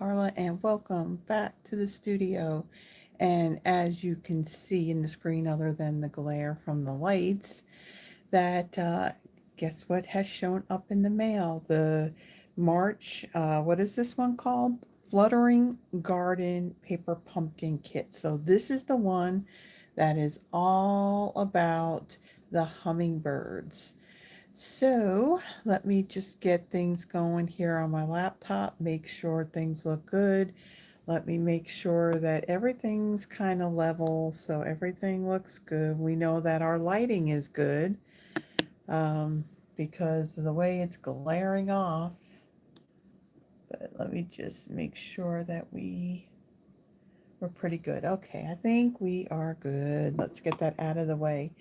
Carla, and welcome back to the studio. And as you can see in the screen, other than the glare from the lights, that guess what has shown up in the mail? The March, what is this one called? Fluttering Garden Paper Pumpkin Kit. So this is the one that is all about the hummingbirds. So let me just get things going here on my laptop, make sure things look good. Let me make sure that everything's kind of level so everything looks good. We know that our lighting is good because of the way it's glaring off. But let me just make sure that we're pretty good. Okay, I think we are good. Let's get that out of the way.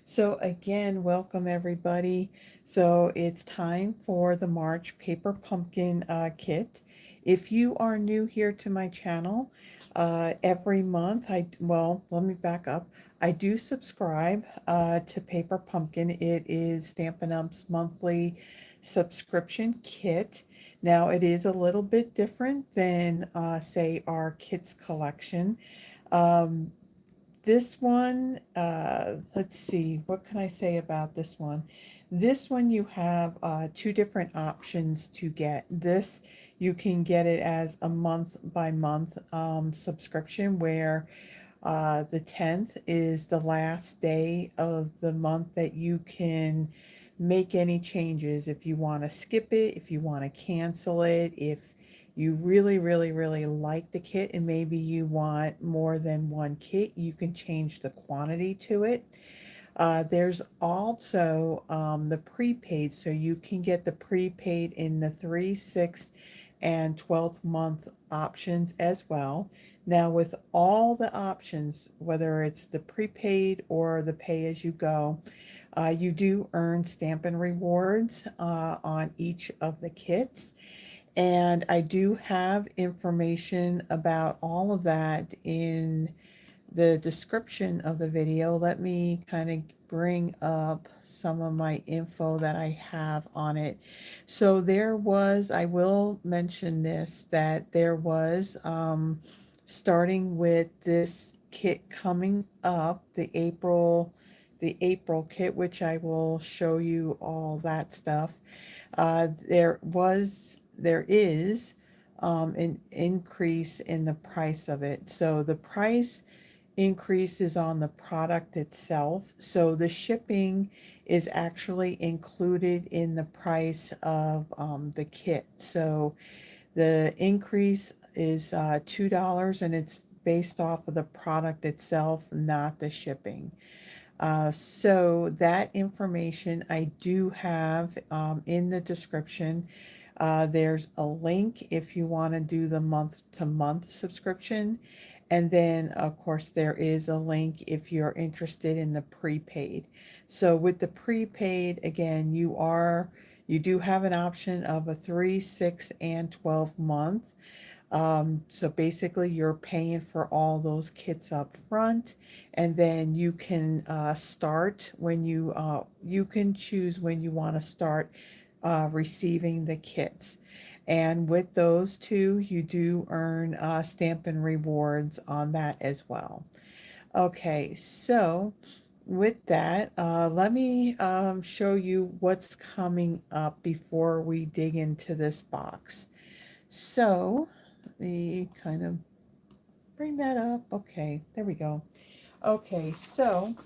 So again, welcome everybody. So it's time for the March Paper Pumpkin kit. If you are new here to my channel, every month well, let me back up. I do subscribe to Paper Pumpkin. It is Stampin' Up's monthly subscription kit. Now it is a little bit different than say our kits collection. Um, this one, let's see, what can I say about this one? This one you have two different options to get. This, you can get it as a month by month subscription where the 10th is the last day of the month that you can make any changes. If you want to skip it, if you want to cancel it, if you really, really, really like the kit and maybe you want more than one kit, you can change the quantity to it. There's also the prepaid, so you can get the prepaid in the 3, 6, and 12th month options as well. Now, with all the options, whether it's the prepaid or the pay as you go, you do earn Stampin' Rewards on each of the kits. And I do have information about all of that in the description of the video. Let me kind of bring up some of my info that I have on it. So there was, I will mention this, that there was, starting with this kit coming up, the April kit, which I will show you all that stuff. There is an increase in the price of it. So the price increases on the product itself. So the shipping is actually included in the price of the kit. So the increase is $2 and it's based off of the product itself, not the shipping. So that information I do have in the description. There's a link if you want to do the month-to-month subscription. And then, of course, there is a link if you're interested in the prepaid. So with the prepaid, again, you do have an option of a 3, 6, and 12 month. So basically you're paying for all those kits up front, and then you can start when you can choose when you want to start receiving the kits. And with those two, you do earn Stampin' Rewards on that as well. Okay, so with that, let me show you what's coming up before we dig into this box. So let me kind of bring that up. Okay, there we go. Okay, so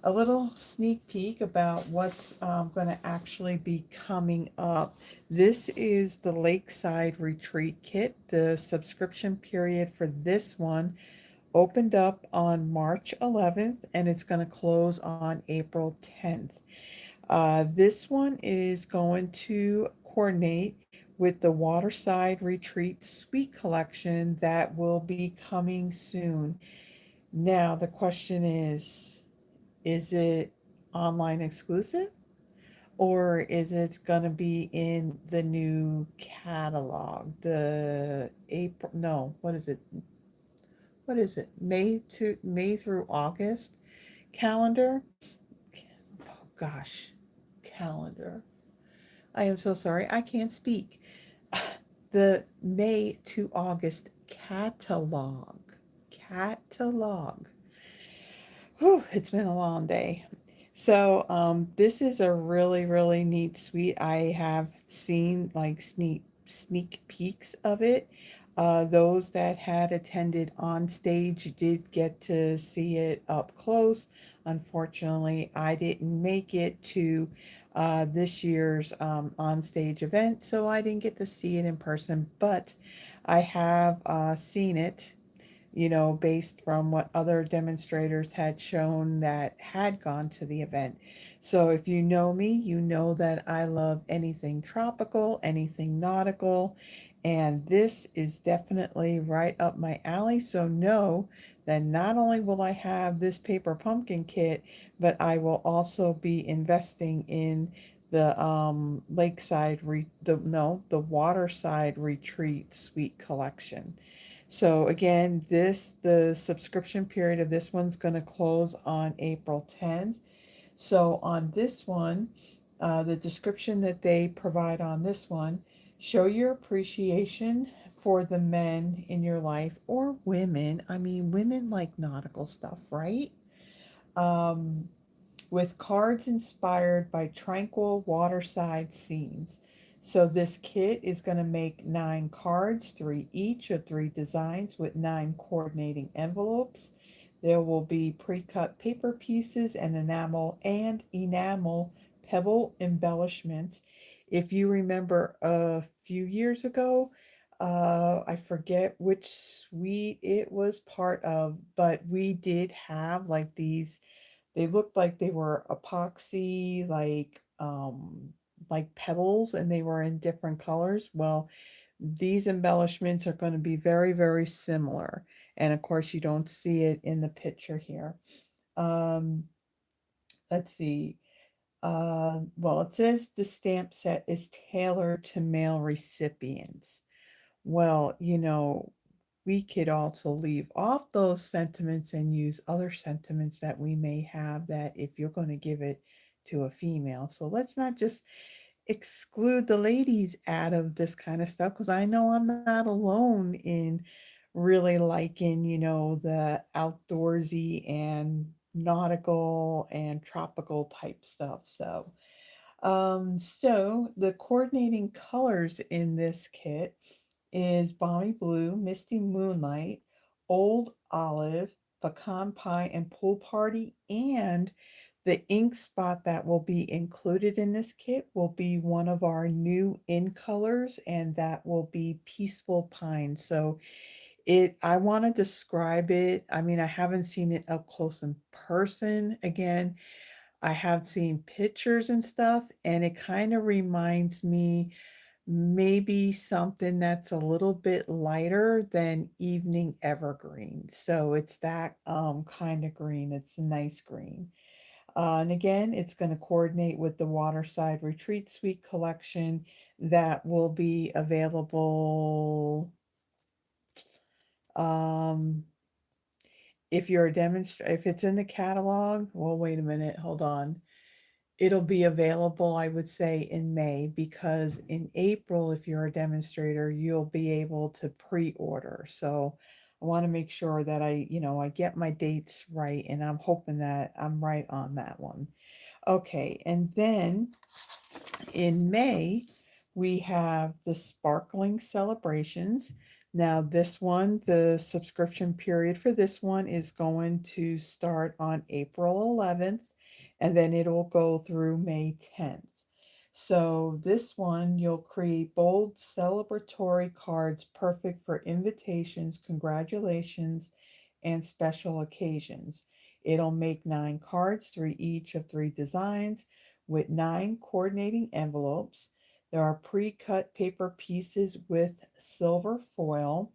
a little sneak peek about what's going to actually be coming up. This is the Lakeside Retreat Kit. The subscription period for this one opened up on March 11th and it's going to close on April 10th. This one is going to coordinate with the Waterside Retreat Suite collection that will be coming soon. Now, the question is it online exclusive or is it going to be in the new catalog? The April, no, what is it? What is it? May through August calendar? Oh gosh, calendar. I am so sorry. I can't speak. The May to August catalog. Catalog. Whew, it's been a long day. So, this is a really, really neat suite. I have seen like sneak peeks of it. Those that had attended on stage did get to see it up close. Unfortunately, I didn't make it to this year's on stage event, so I didn't get to see it in person. But I have seen it, based from what other demonstrators had shown that had gone to the event. So if you know me, you know that I love anything tropical, anything nautical, and this is definitely right up my alley. So know that not only will I have this paper pumpkin kit, but I will also be investing in the the waterside retreat suite collection. So again, the subscription period of this one's going to close on April 10th. So on this one, the description that they provide on this one, show your appreciation for the men in your life or women. I mean, women like nautical stuff, right? Um, with cards inspired by tranquil waterside scenes. So this kit is going to make 9 cards, 3 each of 3 designs with 9 coordinating envelopes. There will be pre-cut paper pieces and enamel pebble embellishments. If you remember a few years ago, I forget which suite it was part of, but we did have like these, they looked like they were epoxy, like pebbles, and they were in different colors. Well, these embellishments are going to be very, very similar. And of course, you don't see it in the picture here. Um, let's see. Well, it says the stamp set is tailored to male recipients. Well, we could also leave off those sentiments and use other sentiments that we may have, that if you're going to give it to a female. So let's not just exclude the ladies out of this kind of stuff, because I know I'm not alone in really liking, the outdoorsy and nautical and tropical type stuff. So the coordinating colors in this kit is Balmy Blue, Misty Moonlight, Old Olive, Pecan Pie, and Pool Party. And the ink spot that will be included in this kit will be one of our new in colors, and that will be Peaceful Pine. So I want to describe it. I mean, I haven't seen it up close in person. Again, I have seen pictures and stuff, and it kind of reminds me maybe something that's a little bit lighter than Evening Evergreen. So it's that kind of green. It's a nice green. And again, it's going to coordinate with the Waterside Retreat Suite collection that will be available. Um, if it's in the catalog, well, wait a minute, hold on. It'll be available, I would say, in May, because in April, if you're a demonstrator, you'll be able to pre-order. So I want to make sure that I get my dates right, and I'm hoping that I'm right on that one. Okay, and then in May, we have the Sparkling Celebrations. Now, this one, the subscription period for this one is going to start on April 11th, and then it'll go through May 10th. So, this one, you'll create bold celebratory cards perfect for invitations, congratulations, and special occasions. It'll make 9 cards, 3 each of 3 designs, with 9 coordinating envelopes. There are pre cut paper pieces with silver foil.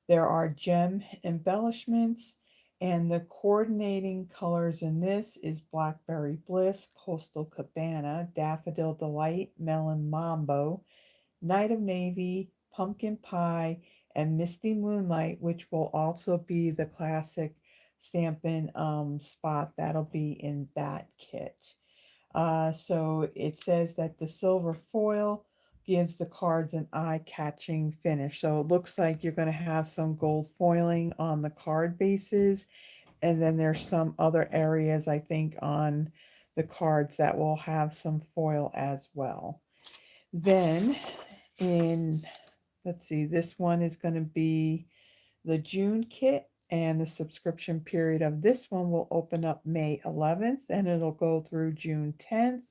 There are gem embellishments, and the coordinating colors in this is Blackberry Bliss, Coastal Cabana, Daffodil Delight, Melon Mambo, Night of Navy, Pumpkin Pie, and Misty Moonlight, which will also be the classic Stampin' spot that'll be in that kit. So it says that the silver foil gives the cards an eye-catching finish. So it looks like you're going to have some gold foiling on the card bases, and then there's some other areas I think on the cards that will have some foil as well. Then in, let's see, this one is going to be the June kit, and the subscription period of this one will open up May 11th and it'll go through June 10th.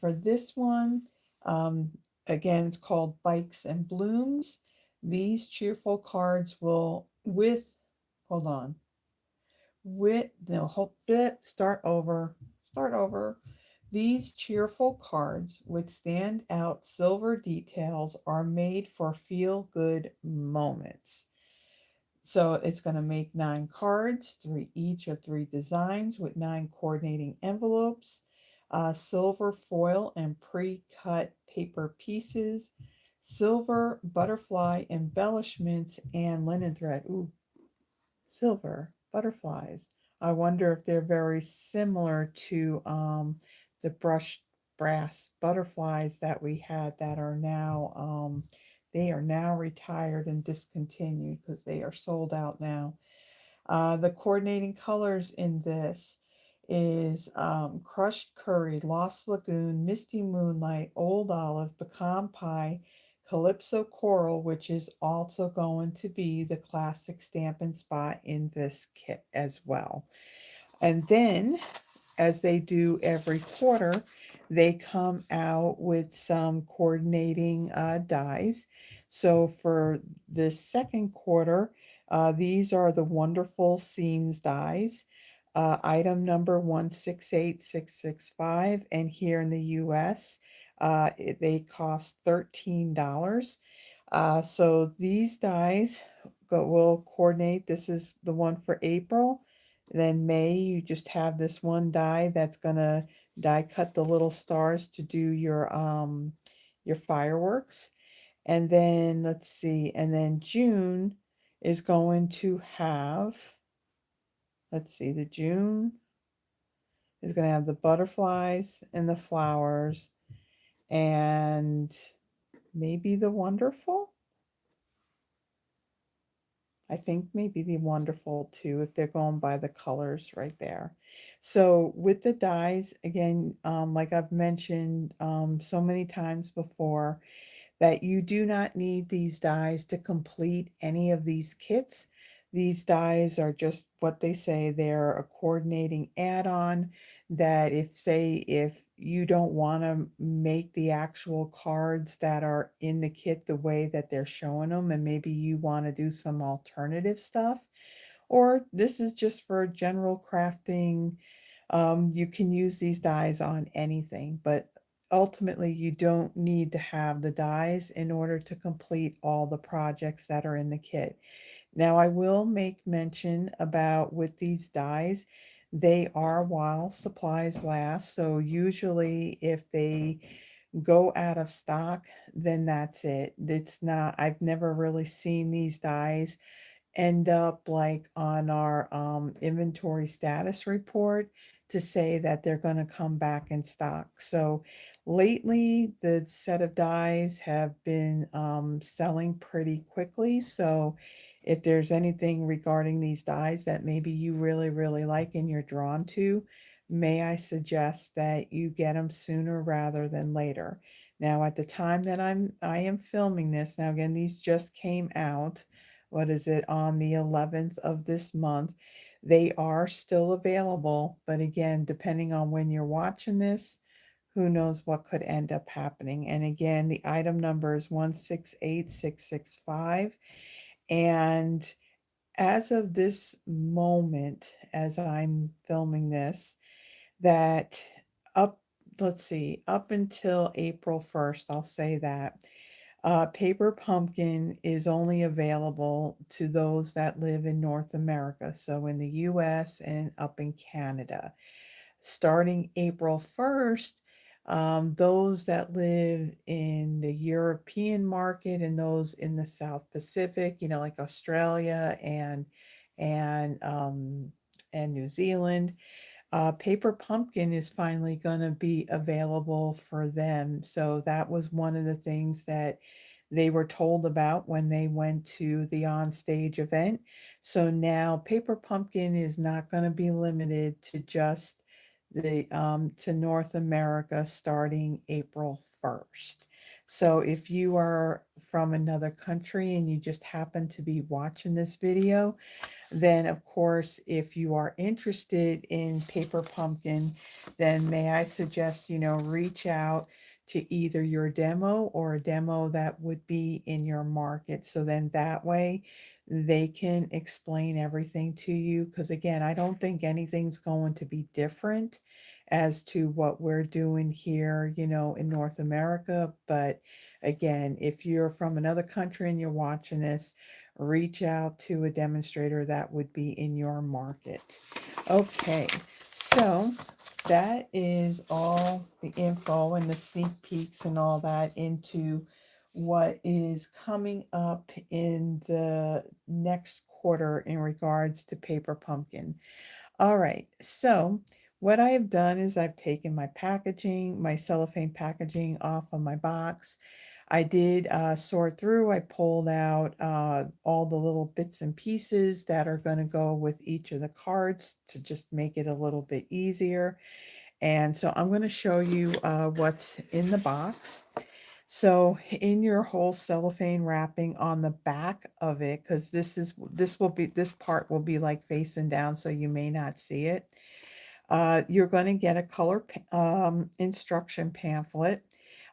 For this one, um, again, it's called Bikes and Blooms. These cheerful cards will, hold on, no, start over. These cheerful cards with stand-out silver details are made for feel-good moments. So it's going to make 9 cards, three each of 3 designs with 9 coordinating envelopes, silver foil and pre-cut paper pieces, silver butterfly embellishments, and linen thread. Ooh, silver butterflies. I wonder if they're very similar to the brushed brass butterflies that we had that are now they are now retired and discontinued because they are sold out now. The coordinating colors in this is crushed curry, lost lagoon, misty moonlight, old olive, pecan pie, calypso coral, which is also going to be the classic Stampin' Spot in this kit as well. And then, as they do every quarter, they come out with some coordinating dies. So for the second quarter, these are the Wonderful Scenes dies. Item number 168665, and here in the US, they cost $13. So these dies will coordinate. This is the one for April. Then May, you just have this one die that's gonna die cut the little stars to do your fireworks. And then let's see, and then June is going to have, let's see, the June is going to have the butterflies and the flowers and maybe the wonderful. I think maybe the wonderful too, if they're going by the colors right there. So with the dies, again, like I've mentioned so many times before, that you do not need these dies to complete any of these kits. These dies are just what they say, they're a coordinating add-on that if you don't want to make the actual cards that are in the kit the way that they're showing them, and maybe you want to do some alternative stuff, or this is just for general crafting, you can use these dies on anything, but ultimately you don't need to have the dies in order to complete all the projects that are in the kit. Now I will make mention about with these dies, they are while supplies last. So usually if they go out of stock, then that's it. It's not, I've never really seen these dies end up like on our inventory status report to say that they're going to come back in stock. So lately, the set of dies have been selling pretty quickly. So if there's anything regarding these dies that maybe you really, really like and you're drawn to, may I suggest that you get them sooner rather than later. Now, at the time that I am filming this, now again, these just came out, what is it, on the 11th of this month. They are still available, but again, depending on when you're watching this, who knows what could end up happening. And again, the item number is 168665. And as of this moment, as I'm filming this, that up, let's see, up until April 1st, I'll say that Paper Pumpkin is only available to those that live in North America, so in the US and up in Canada. Starting April 1st, those that live in the European market and those in the South Pacific, like Australia and and New Zealand, Paper Pumpkin is finally going to be available for them. So that was one of the things that they were told about when they went to the on-stage event. So now Paper Pumpkin is not going to be limited to just the to North America starting April 1st. So if you are from another country and you just happen to be watching this video, then of course, if you are interested in Paper Pumpkin, then may I suggest, reach out to either your demo or a demo that would be in your market. So then that way they can explain everything to you. Because again, I don't think anything's going to be different as to what we're doing here, in North America. But again, if you're from another country and you're watching this, reach out to a demonstrator that would be in your market. Okay, so that is all the info and the sneak peeks and all that into what is coming up in the next quarter in regards to Paper Pumpkin. All right, so what I have done is I've taken my packaging, my cellophane packaging off of my box. I did sort through. I pulled out all the little bits and pieces that are going to go with each of the cards to just make it a little bit easier. And so I'm going to show you what's in the box. So in your whole cellophane wrapping on the back of it, because this part will be like facing down, so you may not see it. You're going to get a color instruction pamphlet.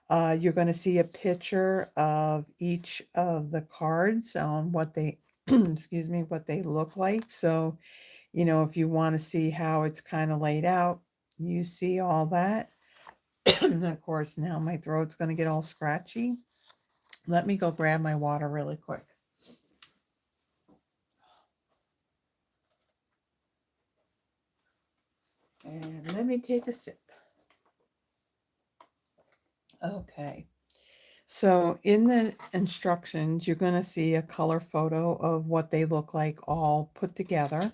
You're going to see a picture of each of the cards on what they, excuse me, what they look like. So, if you want to see how it's kind of laid out, you see all that. And of course, now my throat's going to get all scratchy. Let me go grab my water really quick. And let me take a sip. Okay. So in the instructions, you're going to see a color photo of what they look like all put together.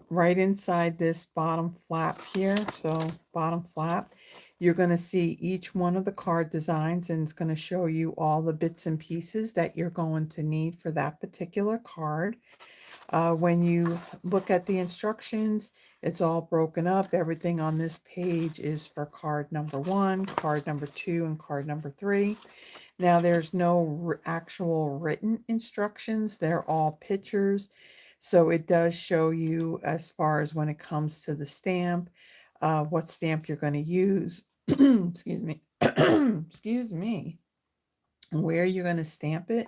Right inside this bottom flap here, so bottom flap, you're going to see each one of the card designs, and it's going to show you all the bits and pieces that you're going to need for that particular card. When you look at the instructions, it's all broken up. Everything on this page is for card number 1, card number 2, and card number 3. Now, there's no actual written instructions. They're all pictures. So it does show you, as far as when it comes to the stamp, what stamp you're going to use. Excuse me. Excuse me. Where you're going to stamp it.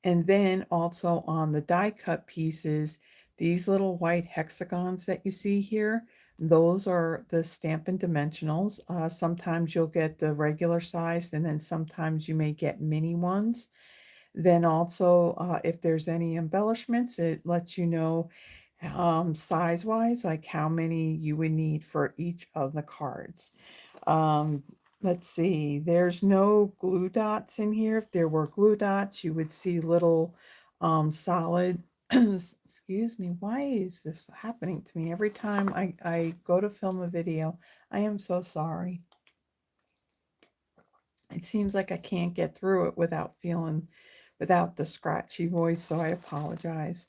And then also on the die cut pieces, these little white hexagons that you see here, those are the Stampin' Dimensionals. Sometimes you'll get the regular size, and then sometimes you may get mini ones. Then also, if there's any embellishments, it lets you know size-wise, like how many you would need for each of the cards. Um, let's see, there's no glue dots in here. If there were glue dots, you would see little solid, excuse me, why is this happening to me every time I go to film a video? I am so sorry. It seems like I can't get through it without the scratchy voice, so I apologize.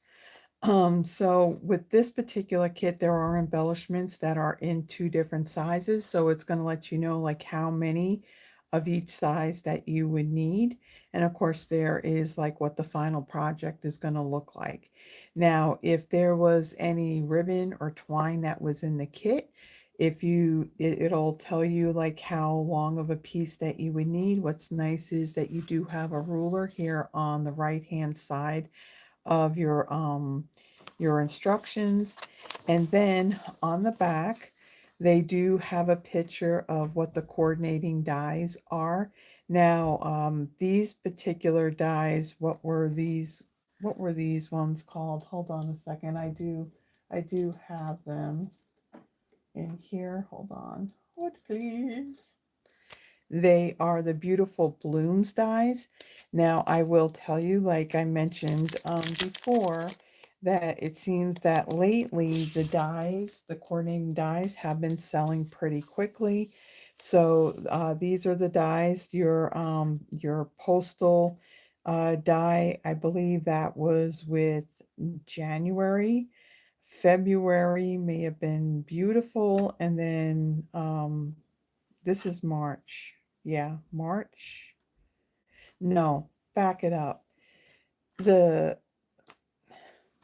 So with this particular kit, there are embellishments that are in 2 different sizes. So it's going to let you know like how many of each size that you would need. And of course, there is like what the final project is going to look like. Now, if there was any ribbon or twine that was in the kit, it'll tell you like how long of a piece that you would need. What's nice is that you do have a ruler here on the right hand side of your instructions. And then on the back, they do have a picture of what the coordinating dies are. Now, these particular dies, what were these ones called? Hold on a second. I do have them in here. Hold on. What, please? They are the beautiful blooms dies. Now, I will tell you, like I mentioned before, that it seems that lately the dies, the coordinating dies, have been selling pretty quickly. So these are the dies. Your postal die, I believe that was with January. February may have been beautiful, and then this is March. Yeah, March. No, back it up. The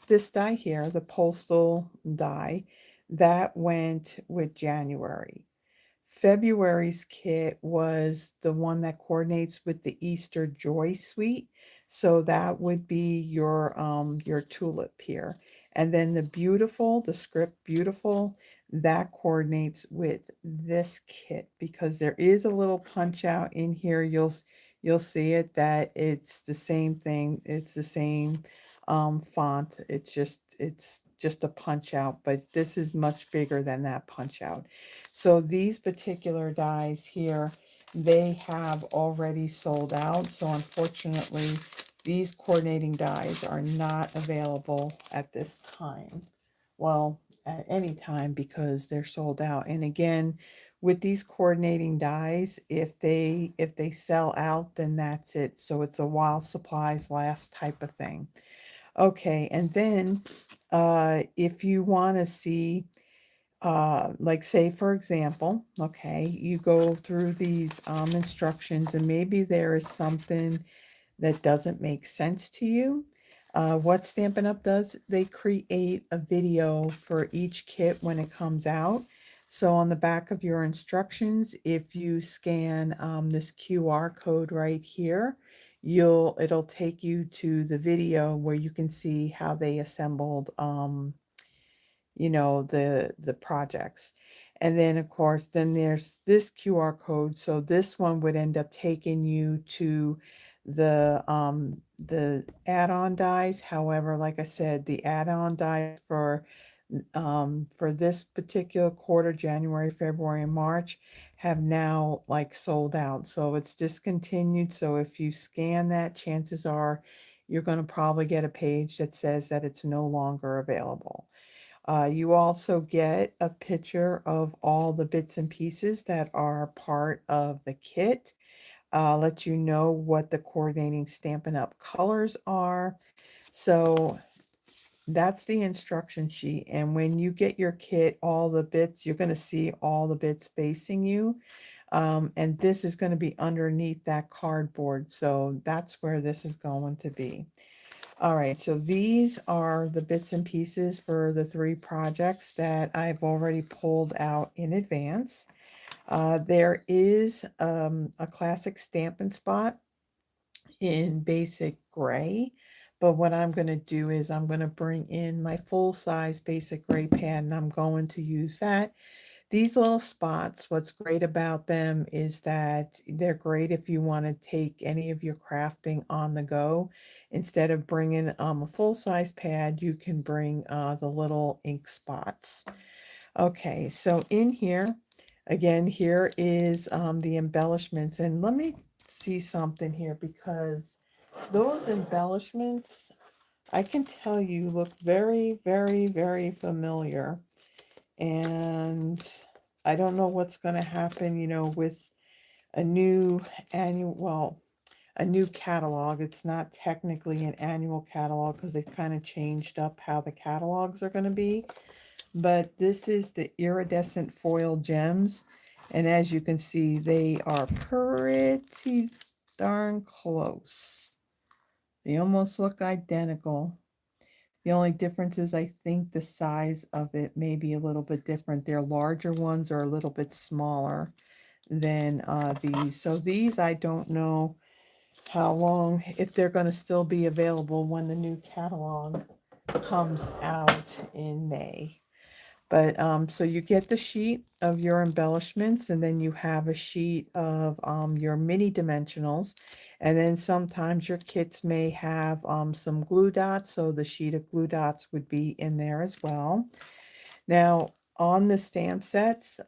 this die here, the postal die, that went with January. February's kit was the one that coordinates with the Easter Joy Suite. So that would be your tulip here. And then the beautiful, the script beautiful, that coordinates with this kit because there is a little punch out in here. You'll see it that it's the same thing. It's the same font. It's just a punch out, but this is much bigger than that punch out. So these particular dies here, they have already sold out. So unfortunately, these coordinating dies are not available at this time. Well, at any time because they're sold out. And again, with these coordinating dies, if they sell out, then that's it. So it's a while supplies last type of thing. Okay, and then if you want to see like say for example, okay, you go through these instructions and maybe there is something that doesn't make sense to you. What Stampin' Up! Does, they create a video for each kit when it comes out. So on the back of your instructions, if you scan this QR code right here, it'll take you to the video where you can see how they assembled the projects. And then of course then there's this QR code, so this one would end up taking you to the add-on dies. However, like I said, the add-on dies for this particular quarter, January, February, and March, have now like sold out, so it's discontinued. So if you scan that, chances are you're going to probably get a page that says that it's no longer available. You also get a picture of all the bits and pieces that are part of the kit. Let you know what the coordinating Stampin' Up! Colors are. So that's the instruction sheet. And when you get your kit, all the bits, you're going to see all the bits facing you. And this is going to be underneath that cardboard. So that's where this is going to be. All right, so these are the bits and pieces for the 3 projects that I've already pulled out in advance. There is a classic Stampin' Spot in basic gray, but what I'm going to do is I'm going to bring in my full-size basic gray pad, and I'm going to use that. These little spots, what's great about them is that they're great if you want to take any of your crafting on the go. Instead of bringing a full-size pad, you can bring the little ink spots. Okay, so in here, again, here is the embellishments. And let me see something here because those embellishments, I can tell you, look very, very, very familiar. And I don't know what's going to happen, with a new a new catalog. It's not technically an annual catalog because they've kind of changed up how the catalogs are going to be. But this is the iridescent foil gems. And as you can see, they are pretty darn close. They almost look identical. The only difference is I think the size of it may be a little bit different. Their larger ones are a little bit smaller than these. So these, I don't know how long, if they're going to still be available when the new catalog comes out in May. But so you get the sheet of your embellishments, and then you have a sheet of your mini dimensionals. And then sometimes your kits may have some glue dots, so the sheet of glue dots would be in there as well. Now, on the stamp sets,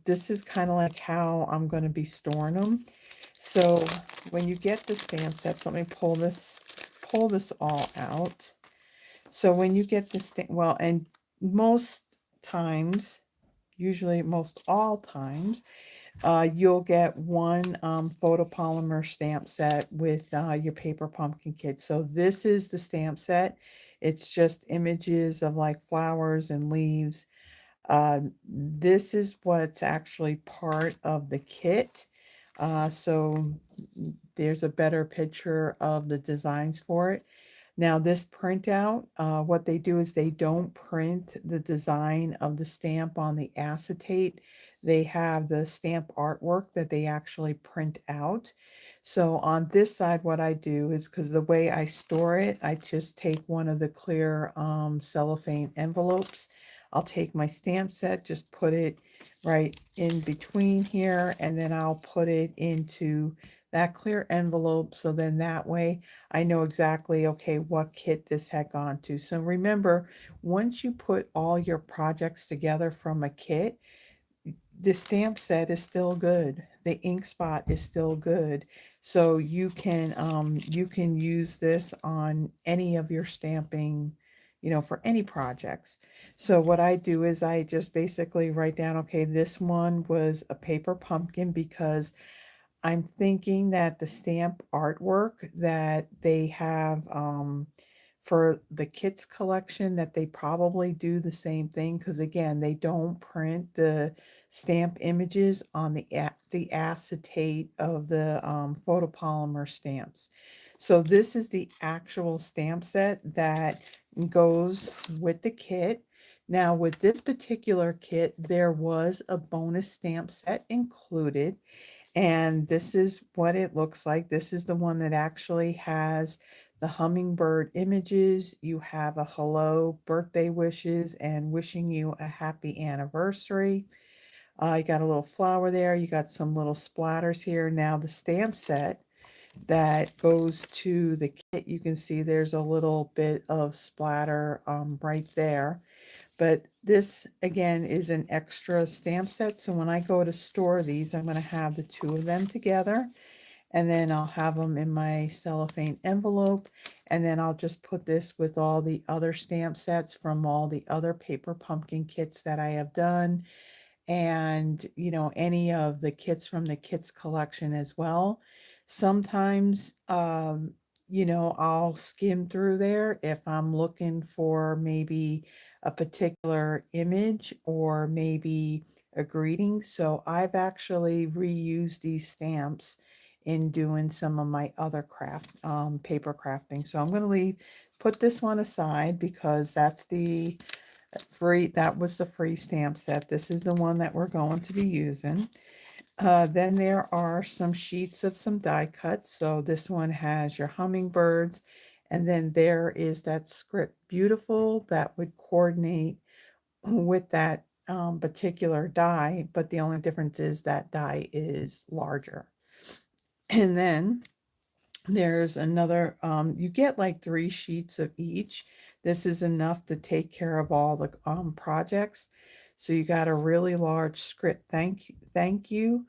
this is kind of like how I'm going to be storing them. So when you get the stamp sets, let me pull this all out. So when you get the stamp, well, and most times, usually most all times, you'll get one photopolymer stamp set with your paper pumpkin kit. So this is the stamp set. It's just images of like flowers and leaves. This is what's actually part of the kit. So there's a better picture of the designs for it. Now this printout, what they do is they don't print the design of the stamp on the acetate. They have the stamp artwork that they actually print out. So on this side, what I do is, because the way I store it, I just take one of the clear cellophane envelopes. I'll take my stamp set, just put it right in between here, and then I'll put it into that clear envelope. So then that way I know exactly, okay, what kit this had gone to. So remember, once you put all your projects together from a kit, the stamp set is still good. The ink spot is still good. So you can use this on any of your stamping, for any projects. So what I do is I just basically write down, okay, this one was a paper pumpkin because I'm thinking that the stamp artwork that they have for the kids collection, that they probably do the same thing, because again, they don't print the stamp images on the acetate of the photopolymer stamps. So this is the actual stamp set that goes with the kit. Now with this particular kit, there was a bonus stamp set included, and this is what it looks like. This is the one that actually has the hummingbird images. You have a hello, birthday wishes, and wishing you a happy anniversary. You got a little flower there. You got some little splatters here. Now the stamp set that goes to the kit, you can see there's a little bit of splatter right there. But this, again, is an extra stamp set. So when I go to store these, I'm going to have the two of them together. And then I'll have them in my cellophane envelope. And then I'll just put this with all the other stamp sets from all the other paper pumpkin kits that I have done, and any of the kits from the kits collection as well. Sometimes I'll skim through there if I'm looking for maybe a particular image or maybe a greeting. So I've actually reused these stamps in doing some of my other paper crafting. So I'm going to put this one aside because that's the that was the free stamp set. This is the one that we're going to be using. Then there are some sheets of some die cuts. So this one has your hummingbirds, and then there is that script beautiful that would coordinate with that particular die, but the only difference is that die is larger. And then there's another, you get like 3 sheets of each. This is enough to take care of all the projects. So you got a really large script thank you.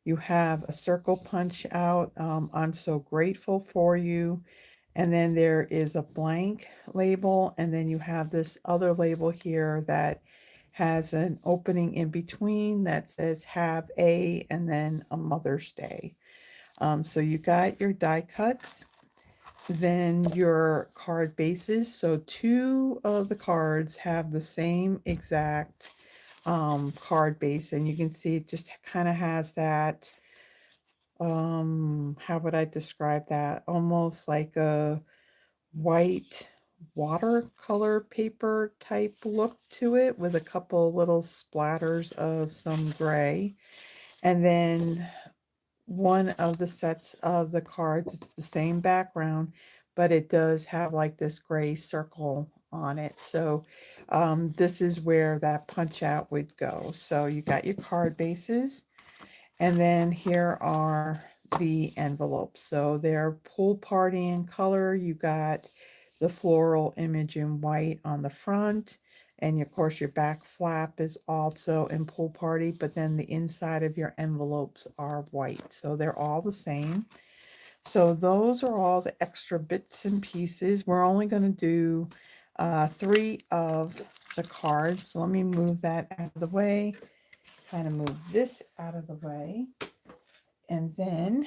You have a circle punch out. I'm so grateful for you. And then there is a blank label. And then you have this other label here that has an opening in between that says have a, and then a Mother's Day. So you got your die cuts, then your card bases. So 2 of the cards have the same exact card base, and you can see it just kind of has that, how would I describe that? Almost like a white watercolor paper type look to it, with a couple little splatters of some gray. And then one of the sets of the cards, it's the same background, but it does have like this gray circle on it. So this is where that punch out would go. So you got your card bases, and then here are the envelopes. So they're pool party in color. You got the floral image in white on the front. And of course, your back flap is also in pool party, but then the inside of your envelopes are white. So they're all the same. So those are all the extra bits and pieces. We're only going to do 3 of the cards. So let me move that out of the way, kind of move this out of the way, and then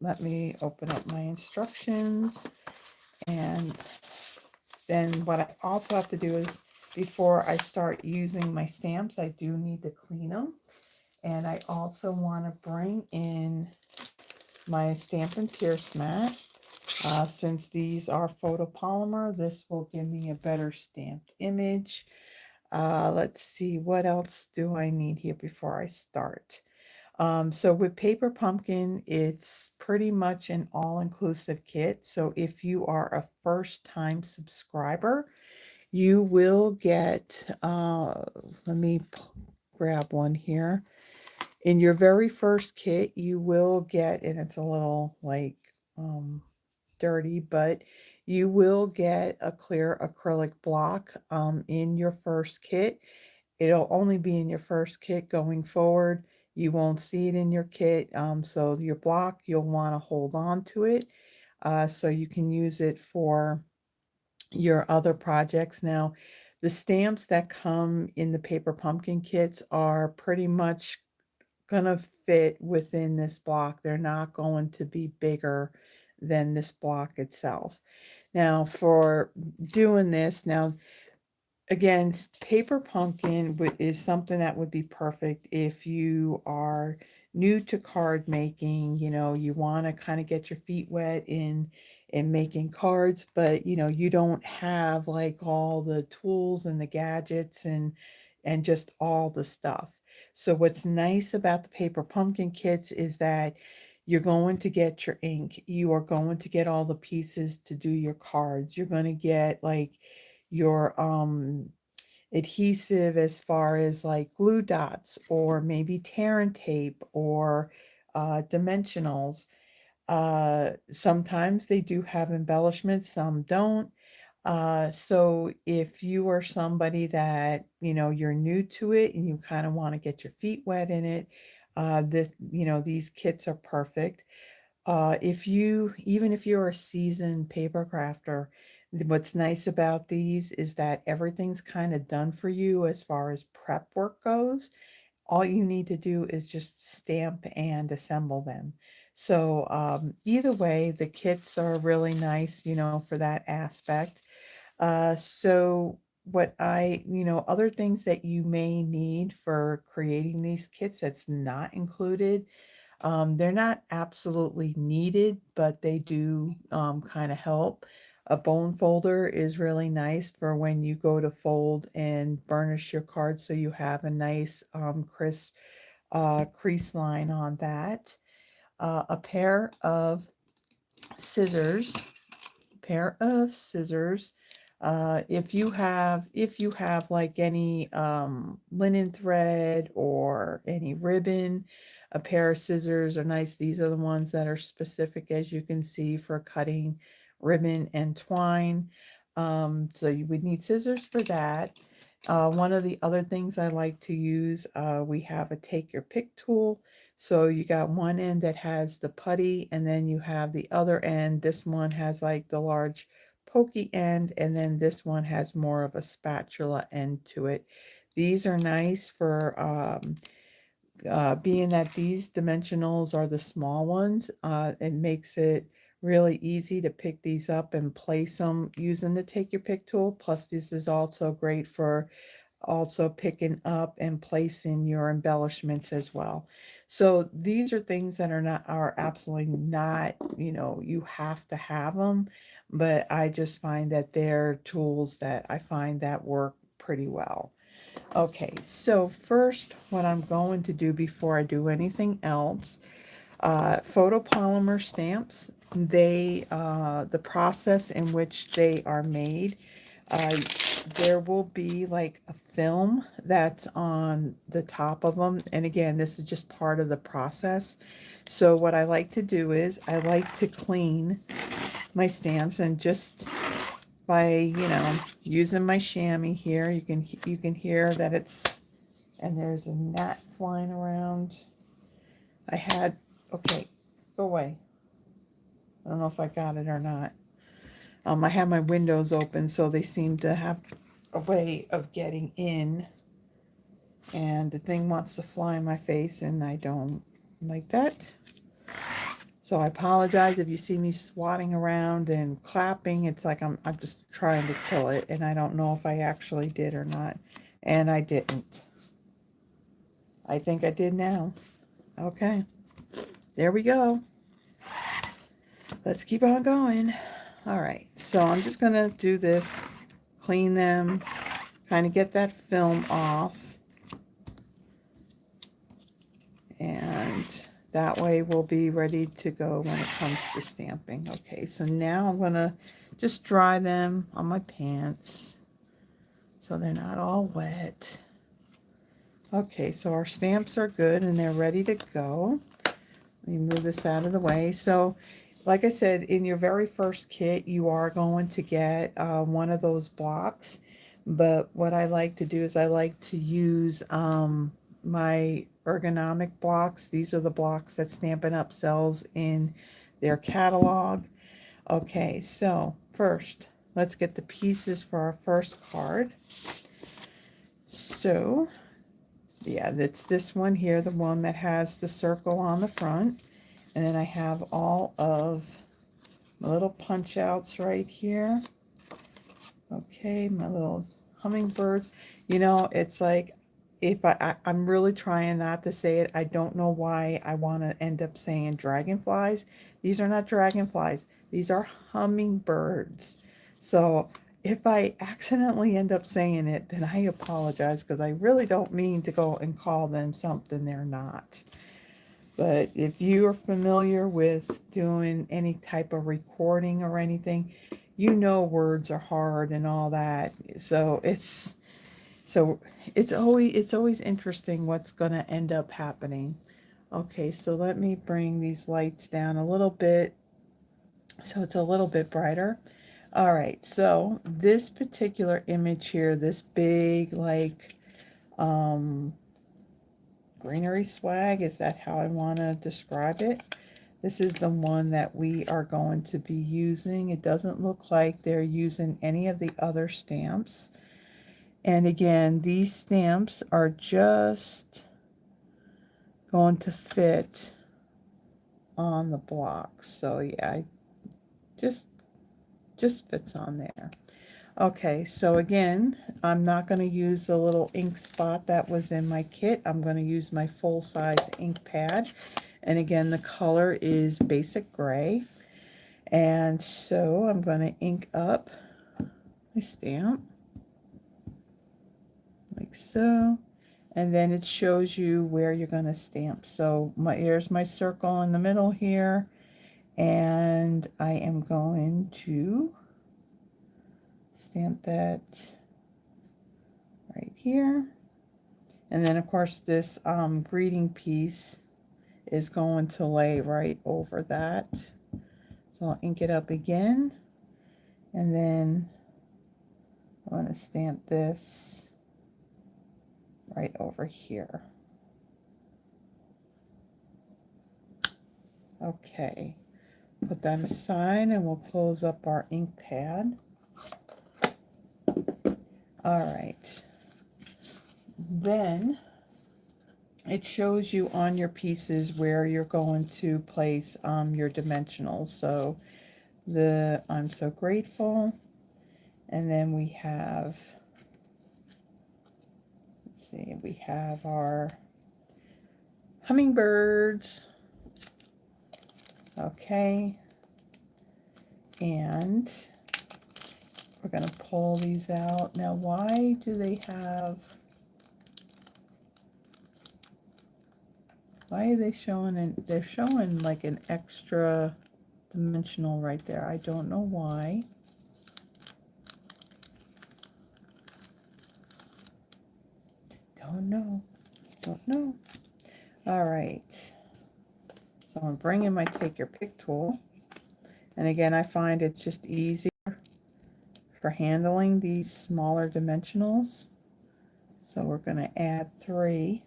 let me open up my instructions. And then what I also have to do is, before I start using my stamps, I do need to clean them. And I also want to bring in my Stampin' Pierce mat. Since these are photopolymer, this will give me a better stamped image. Let's see, what else do I need here before I start? So with Paper Pumpkin, it's pretty much an all-inclusive kit. So if you are a first-time subscriber, you will get, let me grab one here. In your very first kit, you will get, and it's a little like dirty, but you will get a clear acrylic block in your first kit. It'll only be in your first kit going forward. You won't see it in your kit. So your block, you'll want to hold on to it so you can use it for your other projects. Now, the stamps that come in the Paper Pumpkin kits are pretty much gonna fit within this block. They're not going to be bigger than this block itself. Now, for doing this, now again, Paper Pumpkin is something that would be perfect if you are new to card making. You know, you want to kind of get your feet wet in making cards, but you know, you don't have like all the tools and the gadgets and just all the stuff. So what's nice about the Paper Pumpkin kits is that you're going to get your ink, you are going to get all the pieces to do your cards, you're going to get like your adhesive as far as like glue dots or maybe tear and tape or dimensionals. Sometimes they do have embellishments, some don't. So if you are somebody that, you know, you're new to it and you kind of want to get your feet wet in it, these kits are perfect. Even if you're a seasoned paper crafter, what's nice about these is that everything's kind of done for you as far as prep work goes. All you need to do is just stamp and assemble them. So either way, the kits are really nice, you know, for that aspect. So other things that you may need for creating these kits that's not included, they're not absolutely needed, but they do kind of help. A bone folder is really nice for when you go to fold and burnish your card so you have a nice crisp crease line on that. A scissors pair of scissors. If you have like any linen thread or any ribbon, a pair of scissors are nice. These are the ones that are specific, as you can see, for cutting ribbon and twine. So you would need scissors for that. One of the other things I like to use, we have a take your pick tool. So you got one end that has the putty, and then you have the other end. This one has like the large pokey end, and then this one has more of a spatula end to it. These are nice for being that these dimensionals are the small ones. It makes it really easy to pick these up and place them using the take your pick tool. Plus, this is also great for also picking up and placing your embellishments as well. So these are things that are absolutely not, you know, you have to have them, but I just find that they're tools that I find that work pretty well. Okay, so first what I'm going to do before I do anything else, photopolymer stamps, the process in which they are made, uh, there will be like a film that's on the top of them. And again, this is just part of the process. So what I like to do is I like to clean my stamps, and just by, using my chamois here, you can hear that it's, and there's a gnat flying around. Okay, go away. I don't know if I got it or not. I have my windows open, so they seem to have a way of getting in. And the thing wants to fly in my face, and I don't like that. So I apologize if you see me swatting around and clapping. It's like I'm just trying to kill it, and I don't know if I actually did or not. And I didn't. I think I did now. Okay. There we go. Let's keep on going. All right. So I'm just going to do this, clean them, kind of get that film off. And that way we'll be ready to go when it comes to stamping. Okay, so now I'm gonna just dry them on my pants so they're not all wet. Okay, so our stamps are good and they're ready to go. Let me move this out of the way. So like I said, in your very first kit you are going to get one of those blocks, but what I like to do is I like to use my ergonomic blocks. These are the blocks that Stampin' Up! Sells in their catalog. Okay, so first, let's get the pieces for our first card. So, yeah, that's this one here, the one that has the circle on the front. And then I have all of my little punch outs right here. Okay, my little hummingbirds. You know, it's like, if I'm really trying not to say it. I don't know why I want to end up saying dragonflies. These are not dragonflies. These are hummingbirds. So if I accidentally end up saying it, then I apologize, because I really don't mean to go and call them something they're not. But if you are familiar with doing any type of recording or anything, you know words are hard and all that. So it's always interesting what's going to end up happening. Okay, so let me bring these lights down a little bit so it's a little bit brighter. All right, so this particular image here, this big like greenery swag, is that how I want to describe it? This is the one that we are going to be using. It doesn't look like they're using any of the other stamps. And again, these stamps are just going to fit on the block. So yeah, just fits on there. Okay, so again, I'm not going to use the little ink spot that was in my kit. I'm going to use my full-size ink pad. And again, the color is basic gray. And so I'm going to ink up my stamp like so. And then it shows you where you're going to stamp. So here's my circle in the middle here. And I am going to stamp that right here. And then of course this greeting piece is going to lay right over that. So I'll ink it up again. And then I'm going to stamp this right over here. Okay, put that aside and we'll close up our ink pad. All right, then it shows you on your pieces where you're going to place your dimensionals. So the I'm so grateful, and then we have, let's see, we have our hummingbirds. Okay, and we're going to pull these out. Now, why do they have, why are they showing, they're showing like an extra dimensional right there. I don't know why. Don't know. All right. So I'm bringing my Take Your Pick tool. And again, I find it's just easier for handling these smaller dimensionals. So we're going to add 3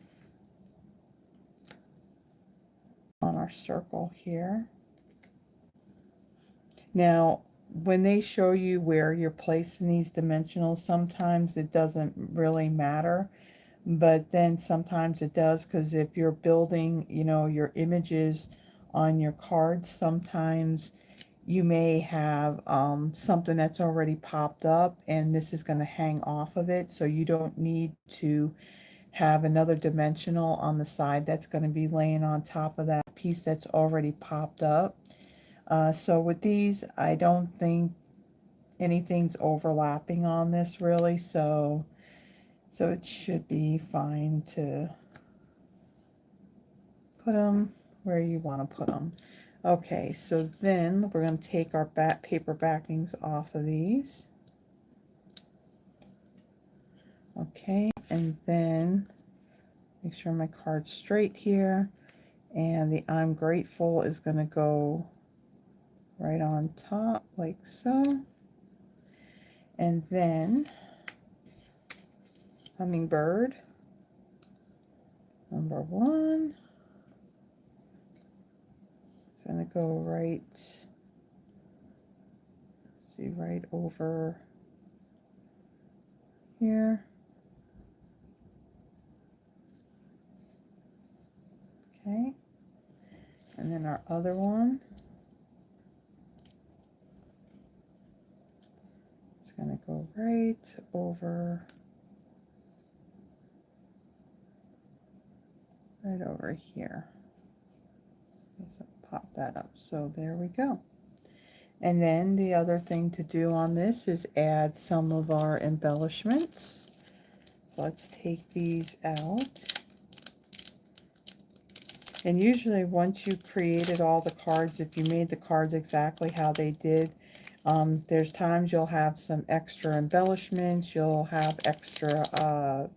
on our circle here. Now, when they show you where you're placing these dimensionals, sometimes it doesn't really matter, but then sometimes it does, because if you're building, you know, your images on your cards, sometimes you may have something that's already popped up and this is going to hang off of it, so you don't need to have another dimensional on the side that's going to be laying on top of that piece that's already popped up. So with these, I don't think anything's overlapping on this really, so it should be fine to put them where you want to put them. Okay, so then we're going to take our paper backings off of these. Okay, and then make sure my card's straight here, and the I'm grateful is going to go right on top like so. And then hummingbird number 1 is going to go right, see, right over here. Okay, and then our other one is going to go right over here. So pop that up. So there we go. And then the other thing to do on this is add some of our embellishments. So let's take these out. And usually once you created all the cards, if you made the cards exactly how they did, there's times you'll have some extra embellishments, you'll have extra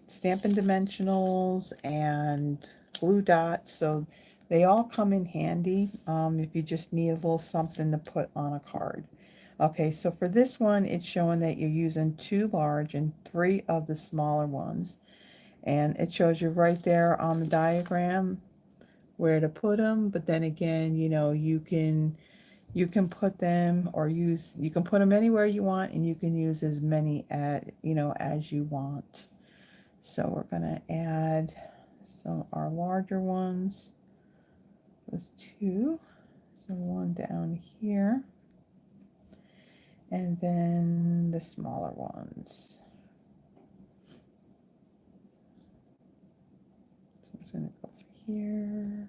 Stampin' Dimensionals and glue dots, so they all come in handy if you just need a little something to put on a card. Okay, so for this one, it's showing that you're using 2 large and 3 of the smaller ones. And it shows you right there on the diagram where to put them, but then again, you know, you can put them or you can put them anywhere you want, and you can use as many as you want. So we're going to add some our larger ones. Those 2. So 1 down here. And then the smaller ones. So I'm going to go over here.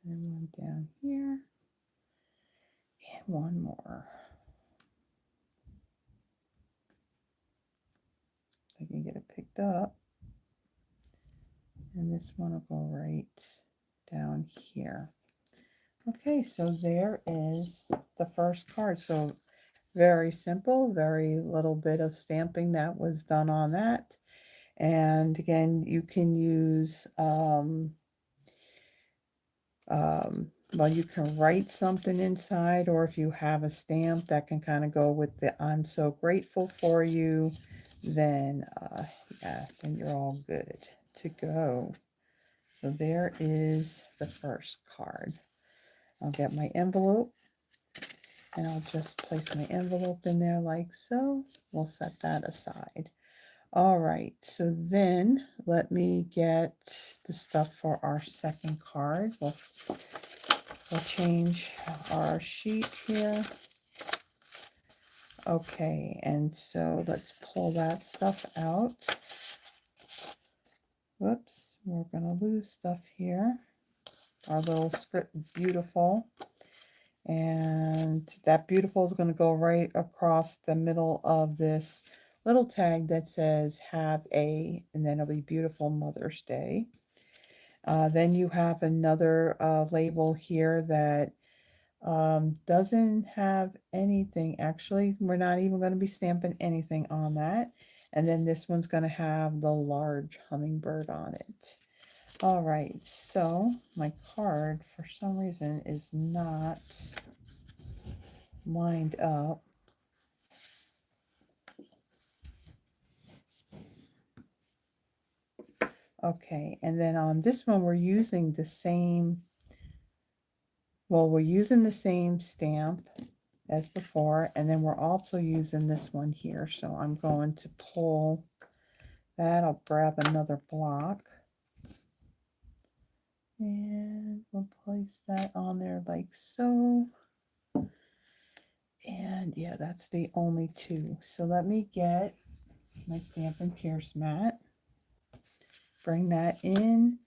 And 1 down here. And 1 more. I can get it picked up. And this one will go right down here. Okay, so there is the first card. So very simple, very little bit of stamping that was done on that. And again, you can use, well, you can write something inside, or if you have a stamp that can kind of go with the I'm so grateful for you, then yeah, then you're all good to go. So there is the first card. I'll get my envelope, and I'll just place my envelope in there like so. We'll set that aside. All right, so then let me get the stuff for our second card. We'll change our sheet here. Okay, and so let's pull that stuff out. Whoops, we're going to lose stuff here. Our little script, beautiful. And that beautiful is going to go right across the middle of this little tag that says have a, and then it'll be beautiful Mother's Day. Then you have another label here that doesn't have anything. Actually, we're not even going to be stamping anything on that. And then this one's going to have the large hummingbird on it. All right, so my card for some reason is not lined up. Okay, and then on this one we're using the same well, we're using the same stamp as before, and then we're also using this one here. So I'm going to pull that. I'll grab another block. And we'll place that on there like so. And yeah, that's the only two. So let me get my Stampin' Pierce mat. Bring that in.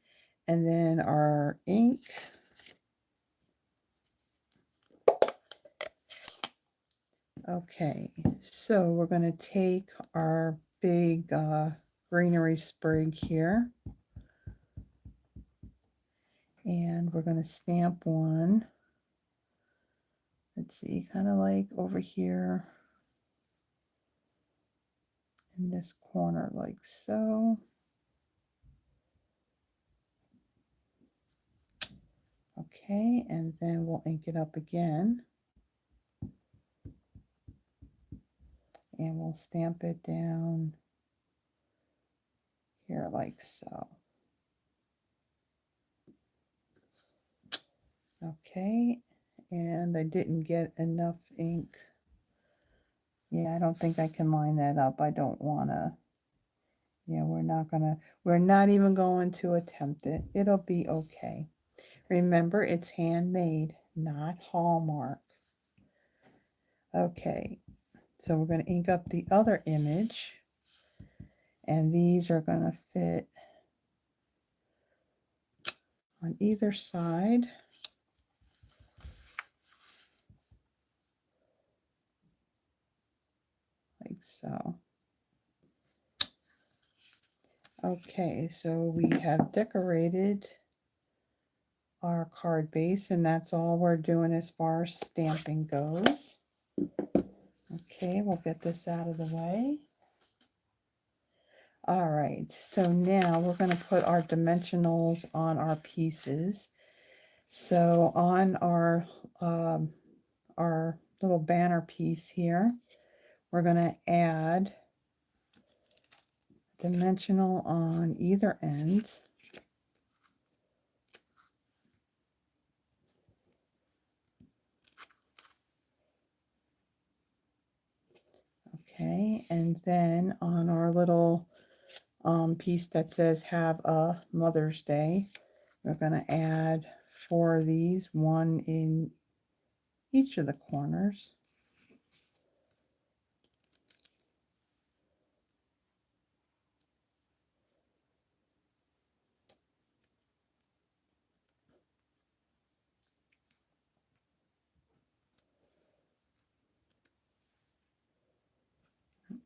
And then our ink. Okay, so we're going to take our big greenery sprig here. And we're going to stamp one. Let's see, kind of like over here in this corner like so. Okay, and then we'll ink it up again. And we'll stamp it down here like so. Okay, and I didn't get enough ink. Yeah, I don't think I can line that up. I don't want to. Yeah, we're not even going to attempt it. It'll be okay. Remember, it's handmade, not Hallmark. Okay, so we're going to ink up the other image. And these are going to fit on either side. Like so. Okay, so we have decorated our card base, and that's all we're doing as far as stamping goes. Okay, we'll get this out of the way. All right, so now we're going to put our dimensionals on our pieces. So on our little banner piece here, we're going to add dimensional on either end. Okay, and then on our little piece that says have a Mother's Day, we're going to add 4 of these, one in each of the corners.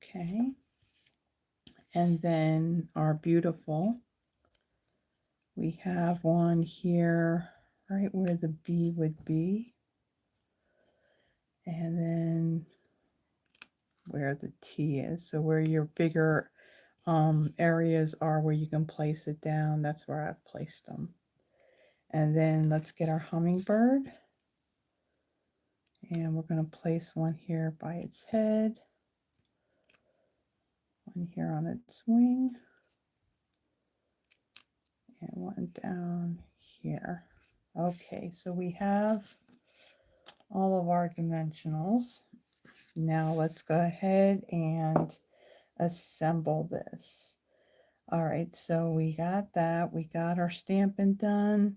Okay, and then our beautiful, we have one here right where the B would be, and then where the T is, so where your bigger areas are where you can place it down, that's where I've placed them. And then let's get our hummingbird, and we're going to place one here by its head, one here on its wing, and one down here. Okay, so we have all of our dimensionals. Now let's go ahead and assemble this. All right, so we got that. We got our stamping done.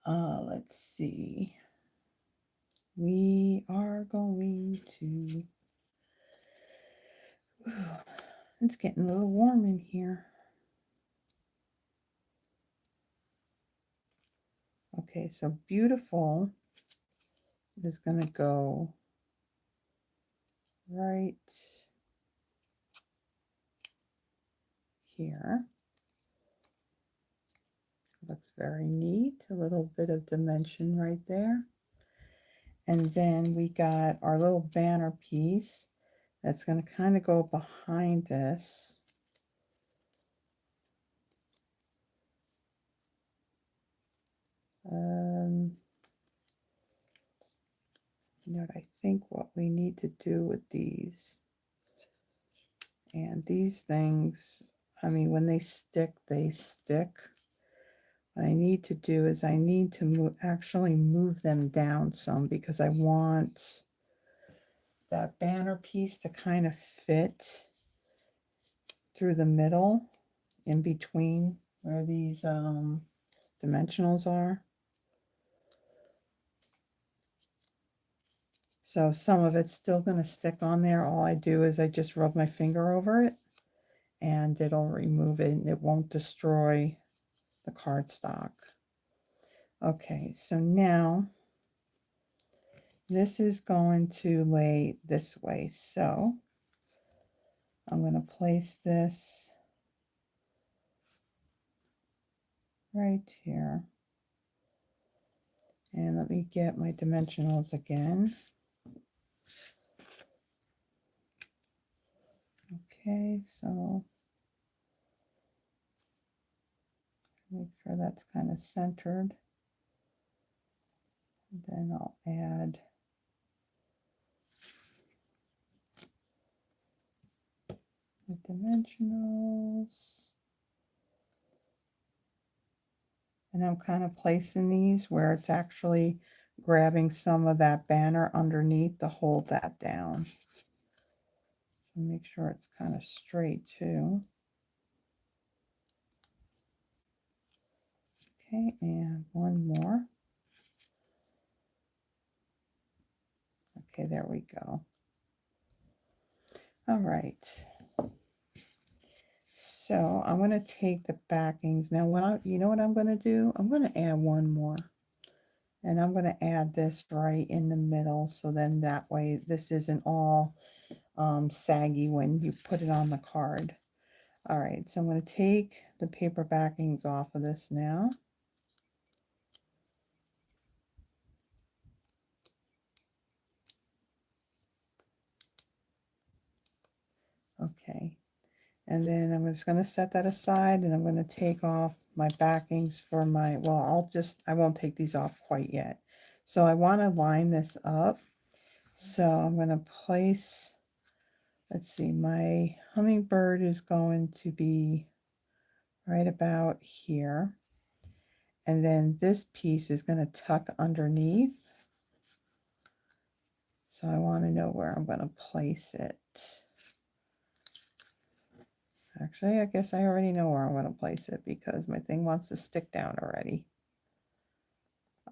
Let's see. We are going to... It's getting a little warm in here. Okay, so beautiful is going to go right here. Looks very neat. A little bit of dimension right there. And then we got our little banner piece that's going to kind of go behind this. You know, I think what we need to do with these, and these things, I mean, when they stick, they stick. What I need to do is I need to actually move them down some because I want that banner piece to kind of fit through the middle in between where these dimensionals are. So some of it's still going to stick on there. All I do is I just rub my finger over it and it'll remove it and it won't destroy the cardstock. Okay, so now this is going to lay this way. So I'm going to place this right here. And let me get my dimensionals again. Okay, so make sure that's kind of centered. And then I'll add the dimensionals. And I'm kind of placing these where it's actually grabbing some of that banner underneath to hold that down. So make sure it's kind of straight too. Okay, and one more. Okay, there we go. All right. So I'm going to take the backings. Now, you know what I'm going to do? I'm going to add one more. And I'm going to add this right in the middle. So then that way this isn't all saggy when you put it on the card. All right, so I'm going to take the paper backings off of this now. Okay, and then I'm just going to set that aside and I'm going to take off my backings for my, well, I won't take these off quite yet. So I want to line this up. So I'm going to place, let's see, my hummingbird is going to be right about here. And then this piece is going to tuck underneath. So I want to know where I'm going to place it. Actually, I guess I already know where I'm going to place it because my thing wants to stick down already.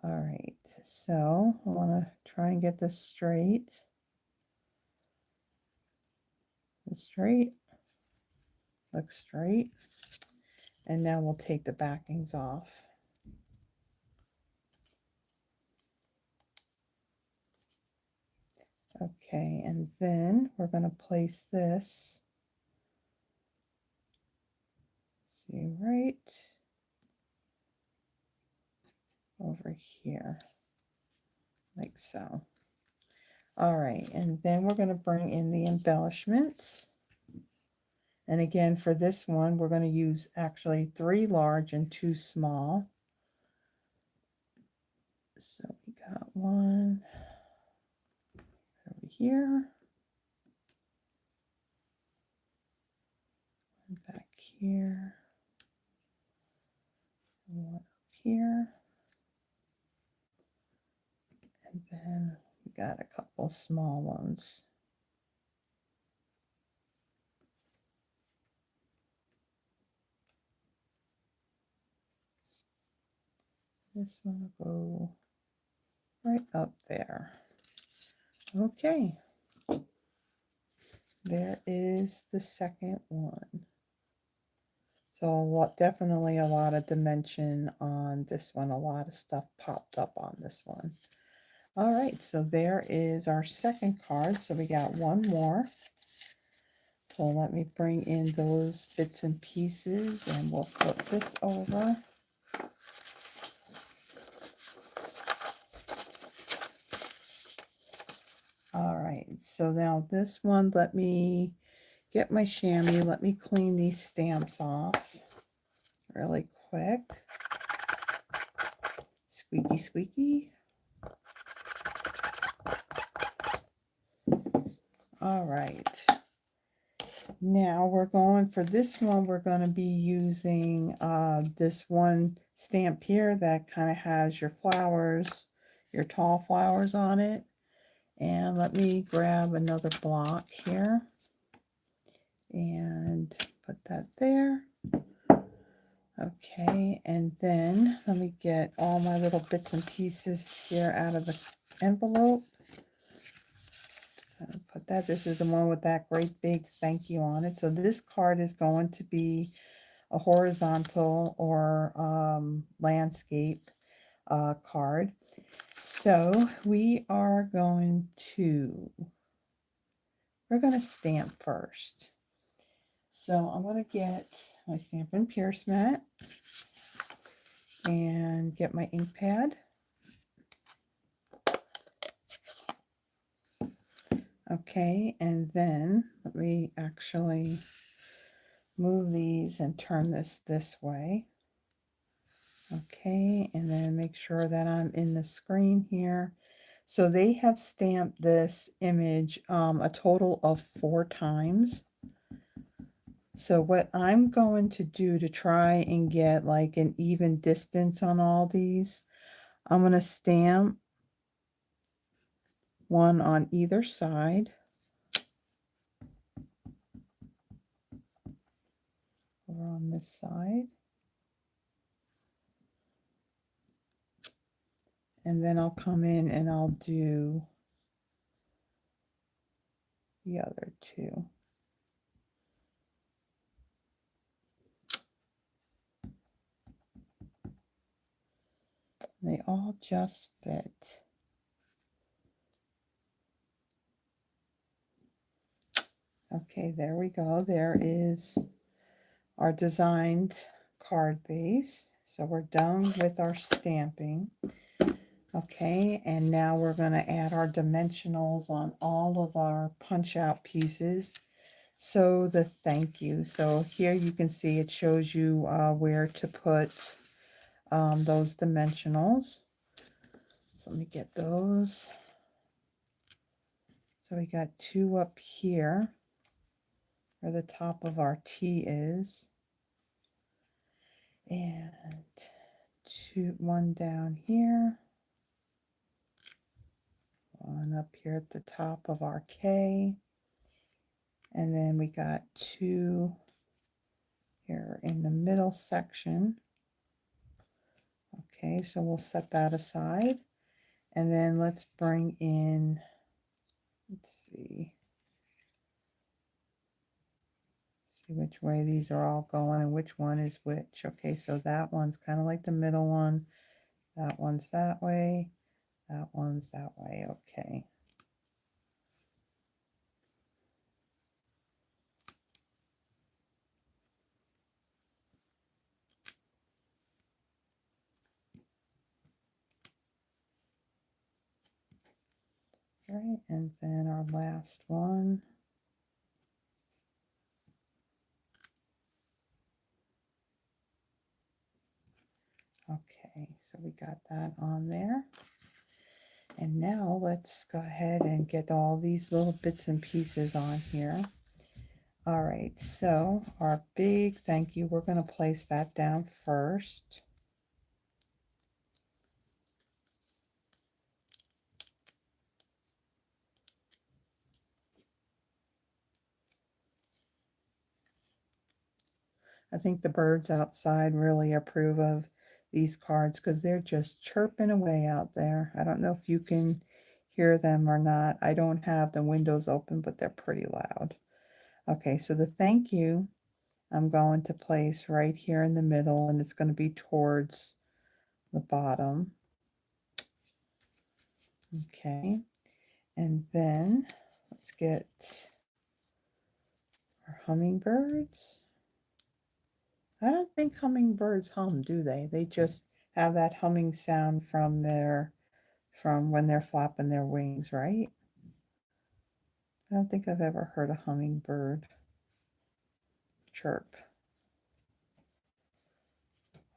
All right, so I want to try and get this straight. Straight. Looks straight. And now we'll take the backings off. Okay, and then we're going to place this, see, right over here, like so. All right, and then we're going to bring in the embellishments. And again, for this one, we're going to use actually 3 large and 2 small. So we got one over here, one back here, one up here, and then we got a couple small ones. This one will go right up there. Okay, there is the second one. So definitely a lot of dimension on this one. A lot of stuff popped up on this one. All right, so there is our second card. So we got one more. So let me bring in those bits and pieces and we'll flip this over. All right, so now this one, let me get my chamois. Let me clean these stamps off really quick. Squeaky, squeaky. All right. Now we're going for this one. We're going to be using this one stamp here that kind of has your flowers, your tall flowers on it. And let me grab another block here and put that there. Okay, and then let me get all my little bits and pieces here out of the envelope. Put that, this is the one with that great big thank you on it. So this card is going to be a horizontal or landscape card. So we're going to stamp first. So I'm going to get my Stampin' Pierce mat and get my ink pad. Okay, and then let me actually move these and turn this way. Okay, and then make sure that I'm in the screen here. So they have stamped this image a total of 4 times. So what I'm going to do to try and get like an even distance on all these, I'm going to stamp one on either side. Over on this side. And then I'll come in and I'll do the other 2. They all just fit. Okay, there we go. There is our designed card base. So we're done with our stamping. Okay, and now we're going to add our dimensionals on all of our punch out pieces. So the thank you. So here you can see it shows you where to put those dimensionals. So let me get those. So we got 2 up here where the top of our T is. And 1 down here. 1 up here at the top of our K. And then we got 2 here in the middle section. Okay, so we'll set that aside. And then let's bring in, let's see which way these are all going and which one is which. Okay, so that one's kind of like the middle one. That one's that way. That one's that way. Okay. All right, and then our last one. Okay, so we got that on there. And now let's go ahead and get all these little bits and pieces on here. All right, so our big thank you, we're going to place that down first. I think the birds outside really approve of these cards because they're just chirping away out there. I don't know if you can hear them or not. I don't have the windows open, but they're pretty loud. Okay, so the thank you I'm going to place right here in the middle, and it's going to be towards the bottom. Okay, and then let's get our hummingbirds. I don't think hummingbirds hum, do they? They just have that humming sound from when they're flapping their wings, right? I don't think I've ever heard a hummingbird chirp.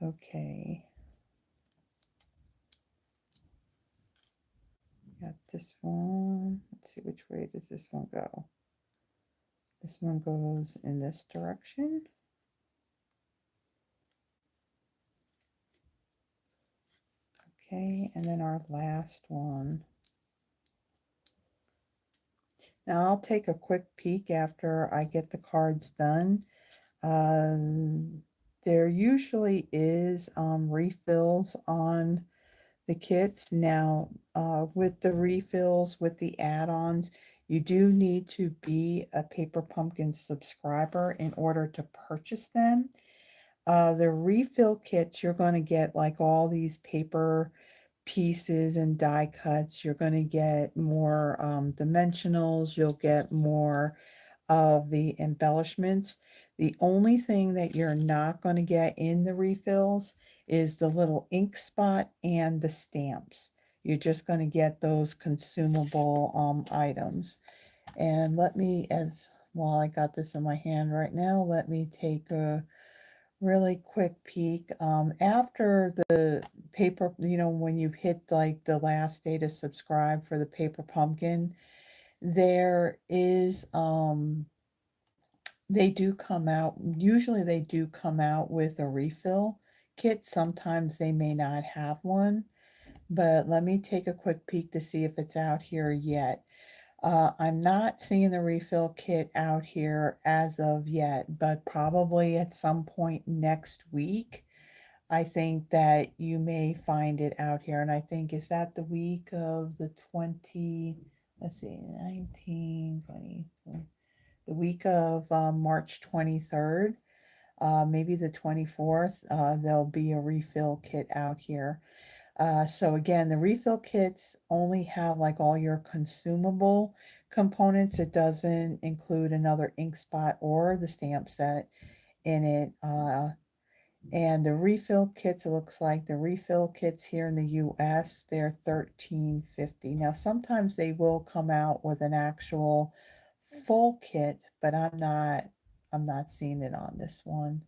Okay. Got this one. Let's see, which way does this one go? This one goes in this direction. Okay, and then our last one. Now I'll take a quick peek after I get the cards done. There usually is refills on the kits. Now, with the refills, with the add-ons, you do need to be a Paper Pumpkin subscriber in order to purchase them. The refill kits, you're going to get like all these paper pieces and die cuts. You're going to get more dimensionals. You'll get more of the embellishments. The only thing that you're not going to get in the refills is the little ink spot and the stamps. You're just going to get those consumable items. And let me, as while I got this in my hand right now, let me take a really quick peek. After the paper, when you've hit like the last day to subscribe for the Paper Pumpkin, there is they do come out, usually they do come out with a refill kit. Sometimes they may not have one, but let me take a quick peek to see if it's out here yet. I'm not seeing the refill kit out here as of yet, but probably at some point next week, I think that you may find it out here. And I think, is that the week of the 20, let's see, 19, 20, the week of March 23rd, maybe the 24th, there'll be a refill kit out here. So again, the refill kits only have like all your consumable components. It doesn't include another ink spot or the stamp set in it. And the refill kits, it looks like the refill kits here in the US, they're $13.50. Now sometimes they will come out with an actual full kit, but I'm not seeing it on this one.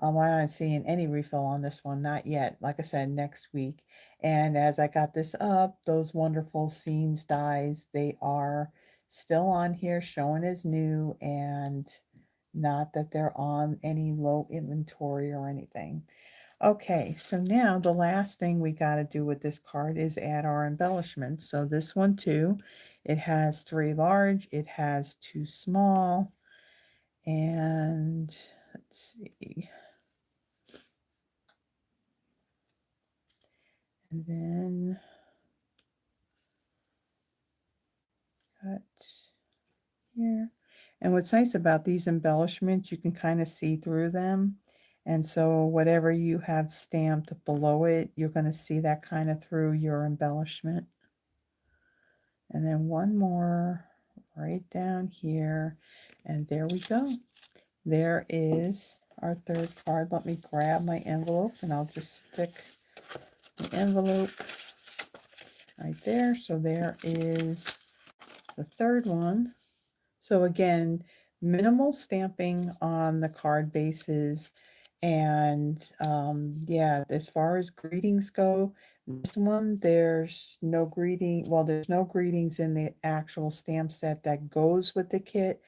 I'm not seeing any refill on this one, not yet. Like I said, next week. And as I got this up, those wonderful scenes dies, they are still on here showing as new, and not that they're on any low inventory or anything. Okay, so now the last thing we got to do with this card is add our embellishments. So this one too, it has 3 large, it has 2 small, and let's see. And then cut here. And what's nice about these embellishments, you can kind of see through them. And so whatever you have stamped below it, you're going to see that kind of through your embellishment. And then one more right down here. And there we go. There is our third card. Let me grab my envelope and I'll just stick the envelope right there. So there is the third one. So again, minimal stamping on the card bases. And yeah, as far as greetings go, this one, there's no there's no greetings in the actual stamp set that goes with the kit.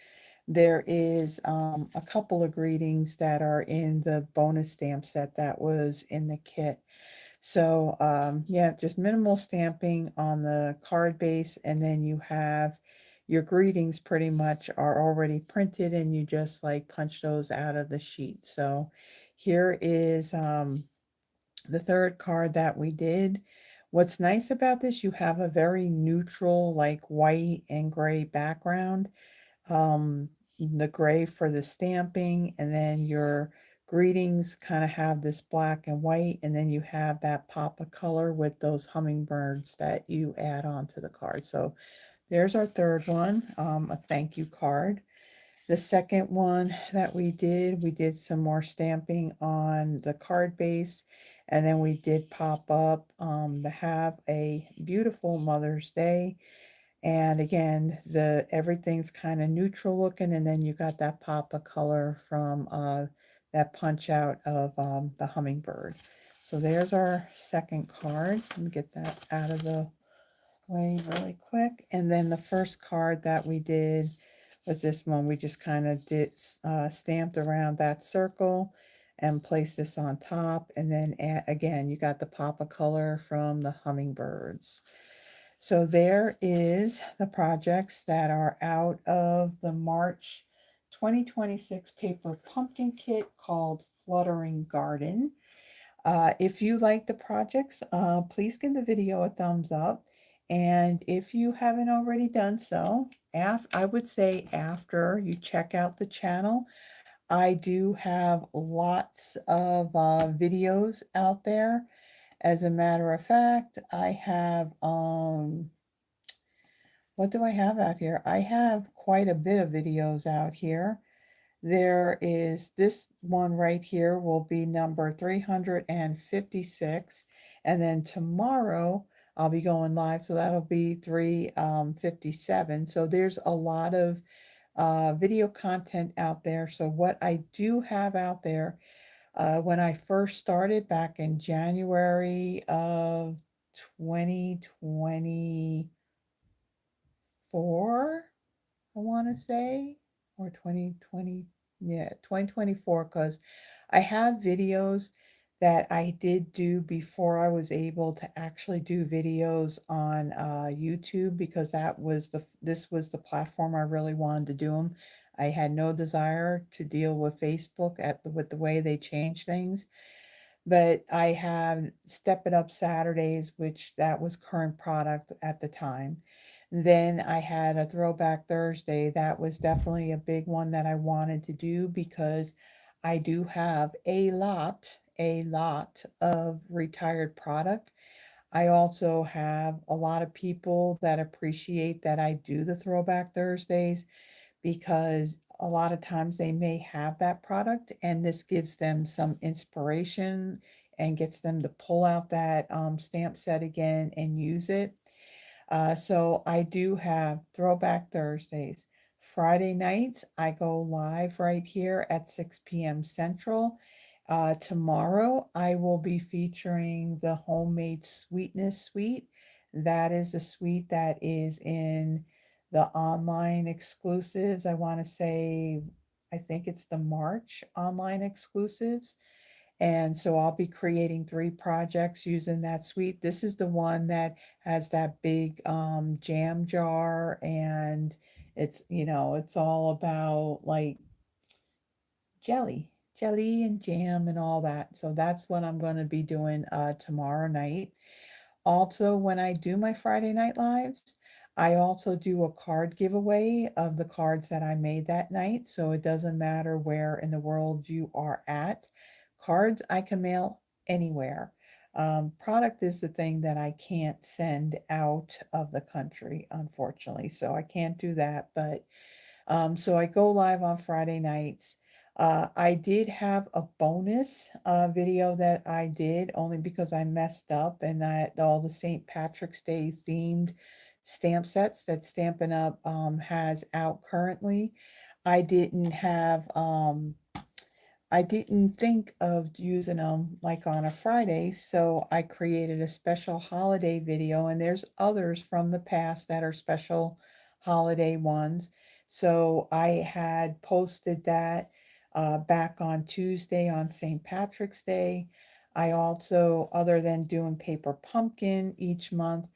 There is a couple of greetings that are in the bonus stamp set that was in the kit. So yeah, just minimal stamping on the card base, and then you have your greetings pretty much are already printed, and you just like punch those out of the sheet. So here is the third card that we did. What's nice about this, you have a very neutral, like white and gray background. The gray for the stamping, and then your greetings kind of have this black and white, and then you have that pop of color with those hummingbirds that you add on to the card. So there's our third one, a thank you card. The second one that we did some more stamping on the card base, and then we did pop up to have a beautiful Mother's Day. And again, everything's kind of neutral looking, and then you got that pop of color from that punch out of the hummingbird. So there's our second card. Let me get that out of the way really quick. And then the first card that we did was this one. We just kind of did stamped around that circle, and place this on top. And then again, you got the pop of color from the hummingbirds. So there is the projects that are out of the March 2026 paper pumpkin kit called Fluttering Garden. If you like the projects, please give the video a thumbs up. And if you haven't already done so, I would say after you check out the channel, I do have lots of videos out there. As a matter of fact, I have, what do I have out here? I have quite a bit of videos out here. There is this one right here will be number 356. And then tomorrow I'll be going live. So that'll be 357. So there's a lot of video content out there. So what I do have out there, when I first started back in January of 2024, I want to say, or 2020, yeah, 2024, because I have videos that I did do before I was able to actually do videos on YouTube, because this was the platform I really wanted to do them. I had no desire to deal with Facebook with the way they change things. But I have Step It Up Saturdays, which that was current product at the time. Then I had a Throwback Thursday. That was definitely a big one that I wanted to do because I do have a lot of retired product. I also have a lot of people that appreciate that I do the Throwback Thursdays, because a lot of times they may have that product and this gives them some inspiration and gets them to pull out that stamp set again and use it. So I do have Throwback Thursdays. Friday nights, I go live right here at 6 p.m. Central. Tomorrow, I will be featuring the Homemade Sweetness Suite. That is a suite that is in the online exclusives. I want to say, I think it's the March online exclusives. And so I'll be creating 3 projects using that suite. This is the one that has that big jam jar, and it's all about like jelly and jam and all that. So that's what I'm going to be doing tomorrow night. Also, when I do my Friday night lives, I also do a card giveaway of the cards that I made that night. So it doesn't matter where in the world you are at. Cards I can mail anywhere. Product is the thing that I can't send out of the country, unfortunately. So I can't do that. But so I go live on Friday nights. I did have a bonus video that I did only because I messed up, and that all the St. Patrick's Day themed stamp sets that Stampin' Up has out currently. I didn't have I didn't think of using them like on a Friday, so I created a special holiday video, and there's others from the past that are special holiday ones. So I had posted that back on Tuesday on St. Patrick's Day. I also, other than doing paper pumpkin each month,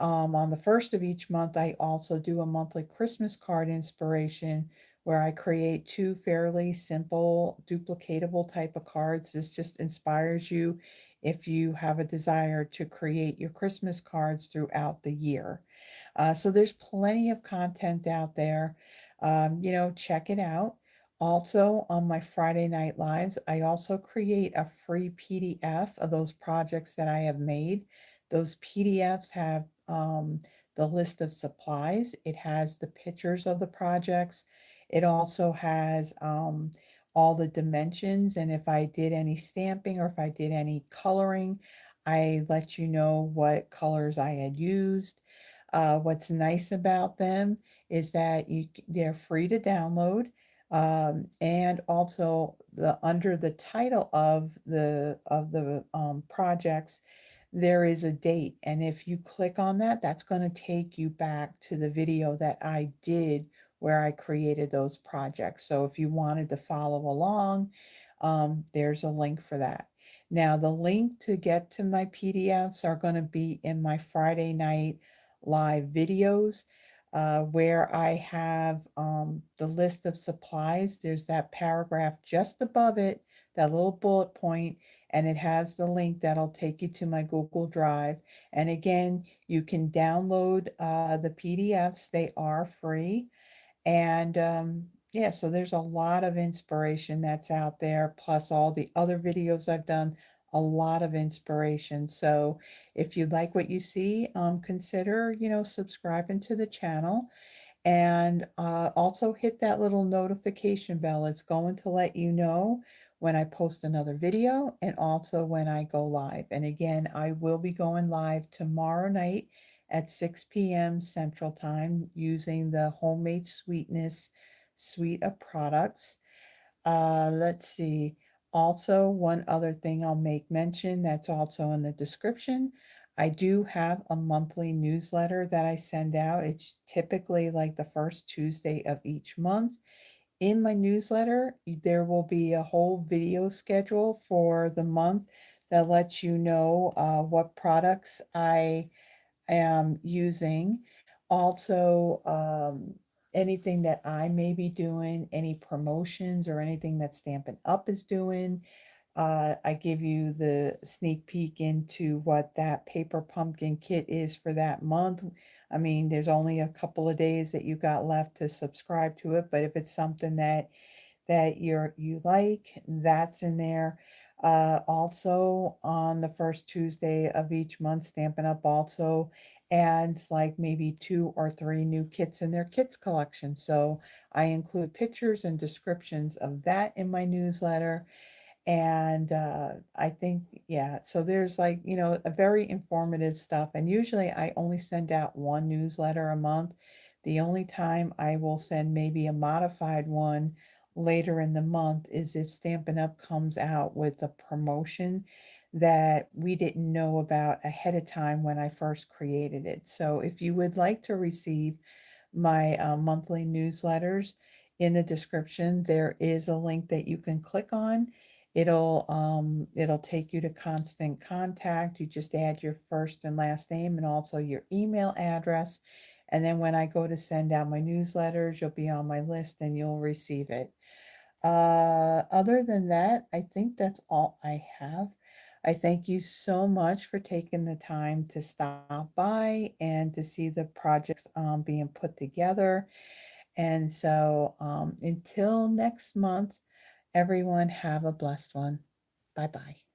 on the first of each month, I also do a monthly Christmas card inspiration where I create 2 fairly simple duplicatable type of cards. This just inspires you if you have a desire to create your Christmas cards throughout the year. So there's plenty of content out there. Check it out. Also, on my Friday night lives, I also create a free PDF of those projects that I have made. Those PDFs have the list of supplies. It has the pictures of the projects. It also has all the dimensions, and if I did any stamping or if I did any coloring, I let you know what colors I had used. What's nice about them is that they're free to download, and also under the title of the projects, there is a date, and if you click on that, that's going to take you back to the video that I did where I created those projects. So if you wanted to follow along, there's a link for that. Now, the link to get to my PDFs are going to be in my Friday night live videos, where I have the list of supplies. There's that paragraph just above it, that little bullet point, and it has the link that'll take you to my Google Drive. And again, you can download the PDFs, they are free. And yeah, so there's a lot of inspiration that's out there, plus all the other videos I've done, a lot of inspiration. So if you like what you see, consider, subscribing to the channel. And also hit that little notification bell. It's going to let you know when I post another video and also when I go live. And again, I will be going live tomorrow night at 6 p.m. Central Time using the Homemade Sweetness suite of products. Let's see. Also, one other thing I'll make mention that's also in the description. I do have a monthly newsletter that I send out. It's typically like the first Tuesday of each month. In my newsletter, there will be a whole video schedule for the month that lets you know what products I am using. Also, anything that I may be doing, any promotions or anything that Stampin' Up is doing. I give you the sneak peek into what that paper pumpkin kit is for that month. I mean, there's only a couple of days that you got left to subscribe to it, but if it's something that you like, that's in there. Also on the first Tuesday of each month, Stampin' Up also adds like maybe 2 or 3 new kits in their kits collection. So I include pictures and descriptions of that in my newsletter. And I think, yeah, so there's like, a very informative stuff. And usually I only send out one newsletter a month. The only time I will send maybe a modified one later in the month is if Stampin' Up comes out with a promotion that we didn't know about ahead of time when I first created it. So if you would like to receive my monthly newsletters, in the description there is a link that you can click on. It'll take you to Constant Contact. You just add your first and last name and also your email address, and then when I go to send out my newsletters, you'll be on my list and you'll receive it. Other than that, I think that's all I have. I thank you so much for taking the time to stop by and to see the projects being put together. And so until next month, everyone have a blessed one. Bye bye.